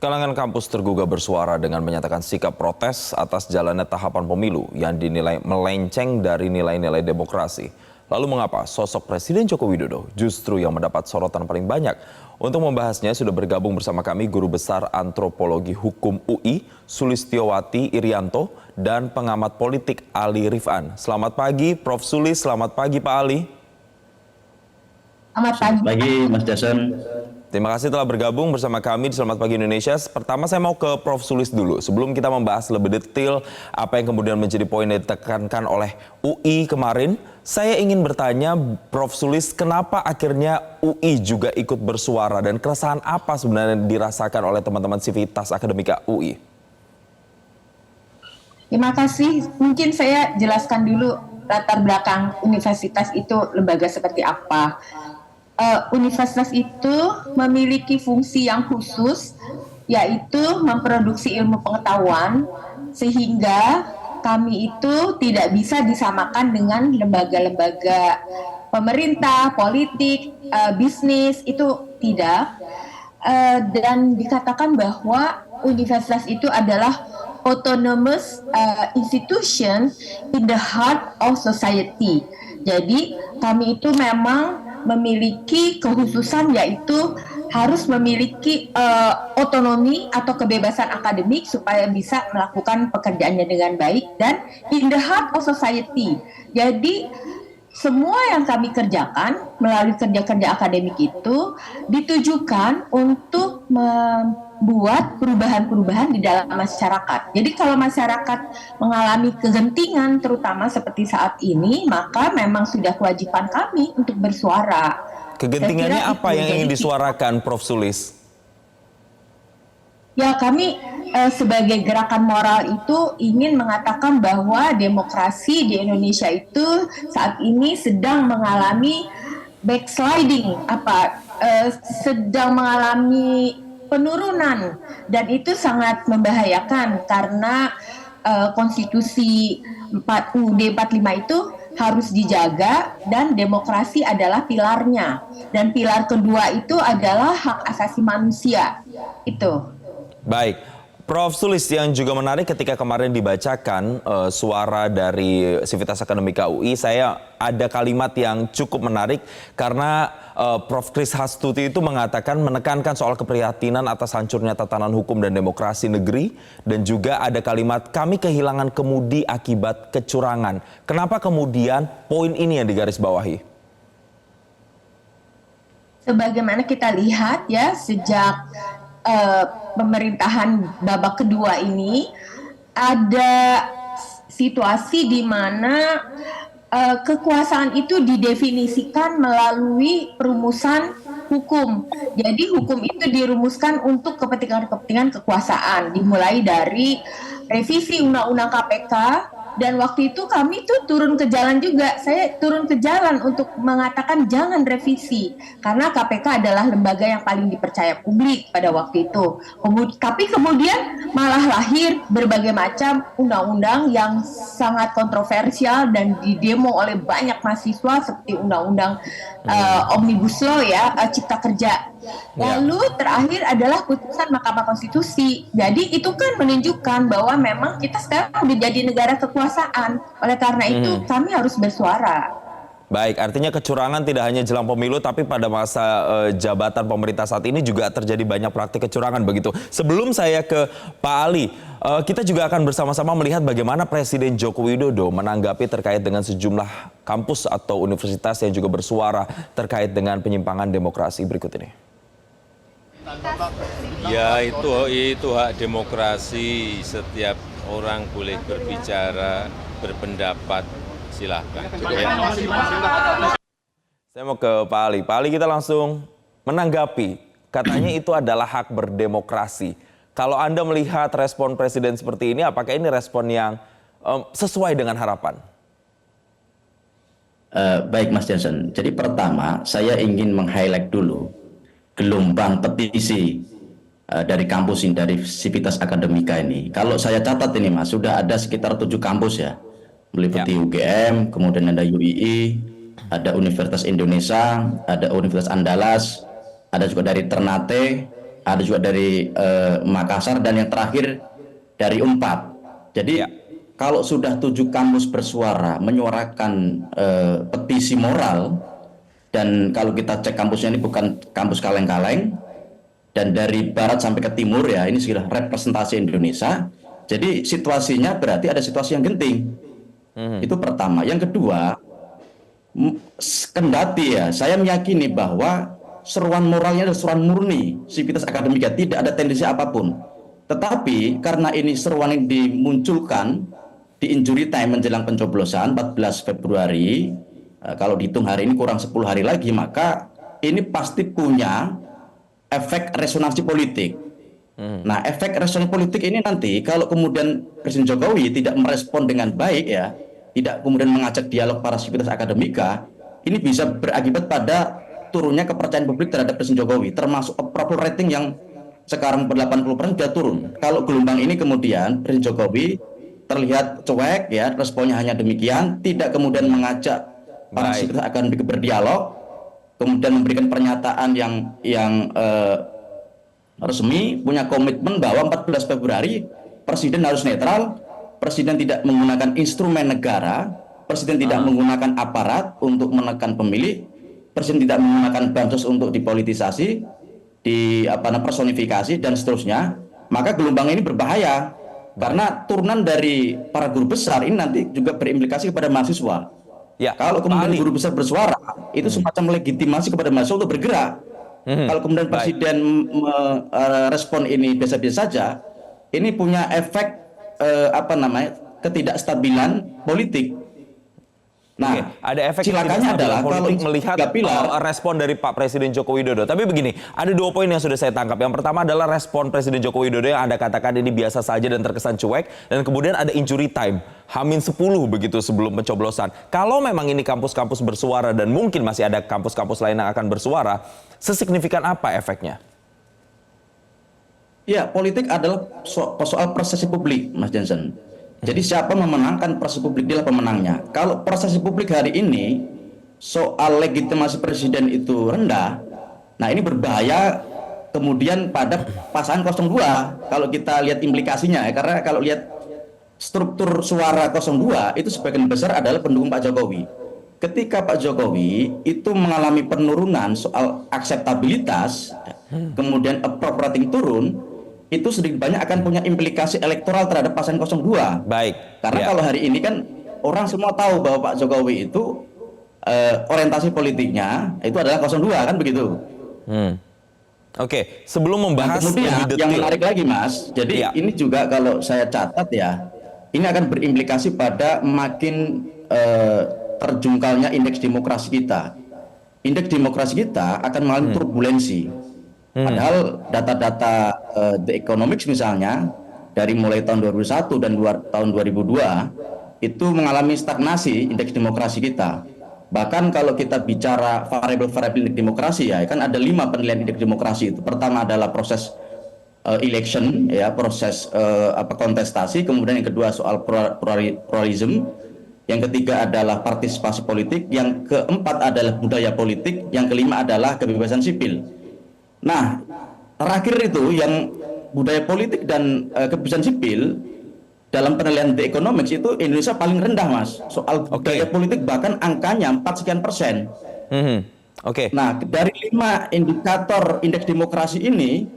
Kalangan kampus tergugah bersuara dengan menyatakan sikap protes atas jalannya tahapan pemilu yang dinilai melenceng dari nilai-nilai demokrasi. Lalu mengapa sosok Presiden Joko Widodo justru yang mendapat sorotan paling banyak? Untuk membahasnya sudah bergabung bersama kami Guru Besar Antropologi Hukum UI, Sulistiowati Irianto, dan pengamat politik Ali Rifan. Selamat pagi Prof. Sulis, selamat pagi Pak Ali. Selamat pagi Mas Jason. Terima kasih telah bergabung bersama kami di Selamat Pagi Indonesia. Pertama saya mau ke Prof. Sulis dulu. Sebelum kita membahas lebih detail apa yang kemudian menjadi poin yang ditekankan oleh UI kemarin, saya ingin bertanya Prof. Sulis, kenapa akhirnya UI juga ikut bersuara dan keresahan apa sebenarnya dirasakan oleh teman-teman sivitas akademika UI? Terima kasih. Mungkin saya jelaskan dulu latar belakang universitas itu lembaga seperti apa. Universitas itu memiliki fungsi yang khusus, yaitu memproduksi ilmu pengetahuan, sehingga kami itu tidak bisa disamakan dengan lembaga-lembaga pemerintah, politik, bisnis, itu tidak. Dan dikatakan bahwa universitas itu adalah autonomous institution in the heart of society. Jadi kami itu memang memiliki kekhususan, yaitu harus memiliki otonomi atau kebebasan akademik supaya bisa melakukan pekerjaannya dengan baik dan in the heart of society. Jadi semua yang kami kerjakan melalui kerja-kerja akademik itu ditujukan untuk membuat perubahan-perubahan di dalam masyarakat. Jadi kalau masyarakat mengalami kegentingan terutama seperti saat ini, maka memang sudah kewajiban kami untuk bersuara. Kegentingannya apa yang ingin disuarakan Prof. Sulis? Ya, kami sebagai gerakan moral itu ingin mengatakan bahwa demokrasi di Indonesia itu saat ini sedang mengalami backsliding, sedang mengalami penurunan, dan itu sangat membahayakan karena konstitusi UUD 45 itu harus dijaga dan demokrasi adalah pilarnya, dan pilar kedua itu adalah hak asasi manusia. Itu. Baik, Prof. Sulis, yang juga menarik ketika kemarin dibacakan suara dari Sivitas Akademika UI, saya ada kalimat yang cukup menarik karena Prof. Kris Hastuti itu mengatakan menekankan soal keprihatinan atas hancurnya tatanan hukum dan demokrasi negeri, dan juga ada kalimat kami kehilangan kemudi akibat kecurangan. Kenapa kemudian poin ini yang digarisbawahi? Sebagaimana kita lihat ya, sejak pemerintahan babak kedua ini ada situasi di mana kekuasaan itu didefinisikan melalui perumusan hukum. Jadi hukum itu dirumuskan untuk kepentingan-kepentingan kekuasaan, dimulai dari revisi Undang-Undang KPK. Dan waktu itu kami tuh turun ke jalan juga. Saya turun ke jalan untuk mengatakan jangan revisi, karena KPK adalah lembaga yang paling dipercaya publik pada waktu itu. Tapi kemudian malah lahir berbagai macam undang-undang yang sangat kontroversial dan didemo oleh banyak mahasiswa, seperti undang-undang Omnibus Law ya, Cipta Kerja. Lalu terakhir adalah putusan Mahkamah Konstitusi. Jadi itu kan menunjukkan bahwa memang kita sekarang sudah jadi negara kekuasaan. Oleh karena itu kami harus bersuara. Baik, artinya kecurangan tidak hanya jelang pemilu, tapi pada masa jabatan pemerintah saat ini juga terjadi banyak praktik kecurangan begitu. Sebelum saya ke Pak Ali, kita juga akan bersama-sama melihat bagaimana Presiden Joko Widodo menanggapi terkait dengan sejumlah kampus atau universitas yang juga bersuara terkait dengan penyimpangan demokrasi berikut ini. Ya, itu hak demokrasi, setiap orang boleh berbicara, berpendapat, silahkan. Saya mau ke Pak Ali. Pak Ali, kita langsung menanggapi, katanya itu adalah hak berdemokrasi. Kalau Anda melihat respon Presiden seperti ini, apakah ini respon yang sesuai dengan harapan? Baik Mas Jason, jadi pertama saya ingin meng-highlight dulu gelombang petisi dari kampus ini, dari Sivitas Akademika ini. Kalau saya catat ini Mas, sudah ada sekitar 7 kampus ya, meliputi UGM, kemudian ada UII, ada Universitas Indonesia, ada Universitas Andalas, ada juga dari Ternate, ada juga dari Makassar, dan yang terakhir dari Unpad. Jadi kalau sudah 7 kampus bersuara menyuarakan petisi moral, dan kalau kita cek kampusnya ini bukan kampus kaleng-kaleng, dan dari barat sampai ke timur ya, ini sudah representasi Indonesia. Jadi situasinya berarti ada situasi yang genting. Itu pertama. Yang kedua, kendati ya, saya meyakini bahwa seruan moralnya adalah seruan murni Sivitas Akademika, tidak ada tendensi apapun. Tetapi karena ini seruan yang dimunculkan di injury time menjelang pencoblosan 14 Februari, kalau dihitung hari ini kurang 10 hari lagi, maka ini pasti punya efek resonansi politik. Nah, efek resonansi politik ini nanti kalau kemudian Presiden Jokowi tidak merespon dengan baik ya, tidak kemudian mengajak dialog para Sivitas Akademika, ini bisa berakibat pada turunnya kepercayaan publik terhadap Presiden Jokowi, termasuk approval rating yang sekarang ber-80% sudah turun. Kalau gelombang ini kemudian Presiden Jokowi terlihat cuek ya, responnya hanya demikian, tidak kemudian mengajak para Sivitas Akademika berdialog, kemudian memberikan pernyataan yang resmi, punya komitmen bahwa 14 Februari Presiden harus netral, Presiden tidak menggunakan instrumen negara, Presiden tidak menggunakan aparat untuk menekan pemilih, Presiden tidak menggunakan bansos untuk dipolitisasi, personifikasi dan seterusnya, maka gelombang ini berbahaya karena turunan dari para guru besar ini nanti juga berimplikasi kepada mahasiswa. Ya, kalau kemudian guru besar bersuara, itu semacam legitimasi kepada mahasiswa untuk bergerak. Kalau kemudian Presiden merespon ini biasa-biasa saja, ini punya efek ketidakstabilan politik. Nah, ada efek silakannya adalah politik kalau melihat respon dari Pak Presiden Joko Widodo. Tapi begini, ada 2 poin yang sudah saya tangkap. Yang pertama adalah respon Presiden Joko Widodo yang Anda katakan ini biasa saja dan terkesan cuek. Dan kemudian ada injury time, H-10 begitu sebelum pencoblosan. Kalau memang ini kampus-kampus bersuara dan mungkin masih ada kampus-kampus lain yang akan bersuara, sesignifikan apa efeknya? Ya, politik adalah soal persepsi publik, Mas Jensen. Jadi siapa memenangkan persepsi publik, dialah pemenangnya. Kalau persepsi publik hari ini soal legitimasi presiden itu rendah, nah ini berbahaya kemudian pada pasangan 02. Kalau kita lihat implikasinya ya, karena kalau lihat struktur suara 02 itu sebagian besar adalah pendukung Pak Jokowi. Ketika Pak Jokowi itu mengalami penurunan soal akseptabilitas, kemudian approval rating turun, itu sedikit banyak akan punya implikasi elektoral terhadap pasangan 02. Baik. Karena kalau hari ini kan orang semua tahu bahwa Pak Jokowi itu orientasi politiknya itu adalah 02, kan begitu. Oke, sebelum membahas kemudian lebih detail, yang menarik lagi Mas, jadi ini juga kalau saya catat ya, ini akan berimplikasi pada makin terjungkalnya indeks demokrasi kita. Indeks demokrasi kita akan mengalami turbulensi. Padahal data-data The Economics misalnya dari mulai tahun 2001 dan tahun 2002 itu mengalami stagnasi indeks demokrasi kita. Bahkan kalau kita bicara variabel-variabel indeks demokrasi ya, kan ada 5 penilaian indeks demokrasi itu. Pertama adalah proses election ya, proses kontestasi, kemudian yang kedua soal pluralism, yang ketiga adalah partisipasi politik, yang keempat adalah budaya politik, yang kelima adalah kebebasan sipil. Nah, terakhir itu yang budaya politik dan kebebasan sipil dalam penilaian The Economics itu Indonesia paling rendah, Mas. Soal budaya politik bahkan angkanya 4% sekian. Nah, dari 5 indikator indeks demokrasi ini,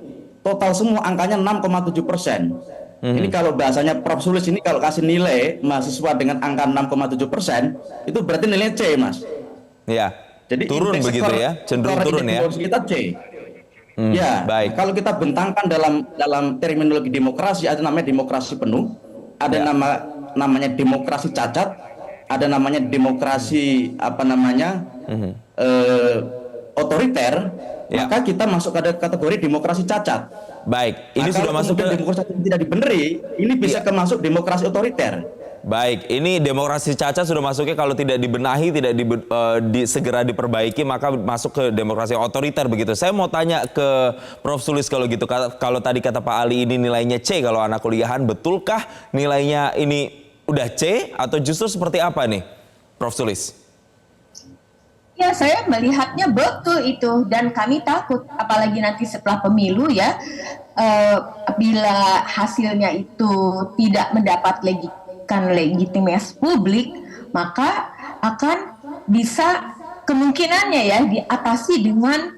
total semua angkanya 6,7%. Ini kalau bahasanya Prof. Sulis ini kalau kasih nilai mahasiswa dengan angka 6,7%, itu berarti nilainya C, Mas. Ya. Jadi turun begitu ya, cenderung turun ya. Kita C. Ya, baik. Kalau kita bentangkan dalam terminologi demokrasi, ada namanya demokrasi penuh, ada namanya demokrasi cacat, ada namanya demokrasi otoriter, maka kita masuk pada kategori demokrasi cacat. Baik, ini sudah masuk ke demokrasi yang tidak dibeneri, ini bisa masuk demokrasi otoriter. Baik, ini demokrasi cacat sudah masuknya kalau tidak dibenahi, tidak segera diperbaiki, maka masuk ke demokrasi otoriter begitu. Saya mau tanya ke Prof. Sulis kalau gitu, kalau tadi kata Pak Ali ini nilainya C kalau anak kuliahan, betulkah nilainya ini udah C atau justru seperti apa nih, Prof. Sulis? Ya, saya melihatnya betul itu, dan kami takut apalagi nanti setelah pemilu ya, bila hasilnya itu tidak mendapat legitimitas publik, maka akan bisa kemungkinannya ya diatasi dengan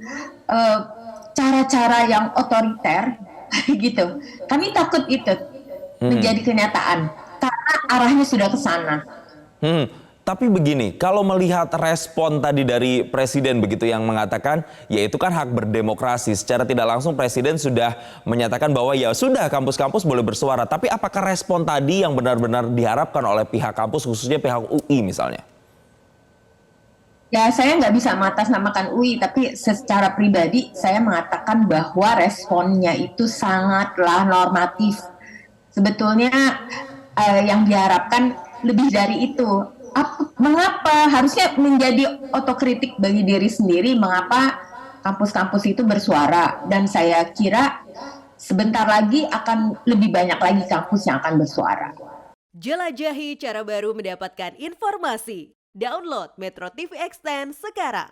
cara-cara yang otoriter gitu. Kami takut itu menjadi kenyataan karena arahnya sudah ke sana. Tapi begini, kalau melihat respon tadi dari Presiden begitu yang mengatakan, ya itu kan hak berdemokrasi. Secara tidak langsung Presiden sudah menyatakan bahwa ya sudah kampus-kampus boleh bersuara. Tapi apakah respon tadi yang benar-benar diharapkan oleh pihak kampus, khususnya pihak UI misalnya? Ya, saya nggak bisa mengatasnamakan UI, tapi secara pribadi saya mengatakan bahwa responnya itu sangatlah normatif. Sebetulnya yang diharapkan lebih dari itu. Mengapa harusnya menjadi otokritik bagi diri sendiri, mengapa kampus-kampus itu bersuara, dan saya kira sebentar lagi akan lebih banyak lagi kampus yang akan bersuara. Jelajahi cara baru mendapatkan informasi. Download Metro TV Extend sekarang.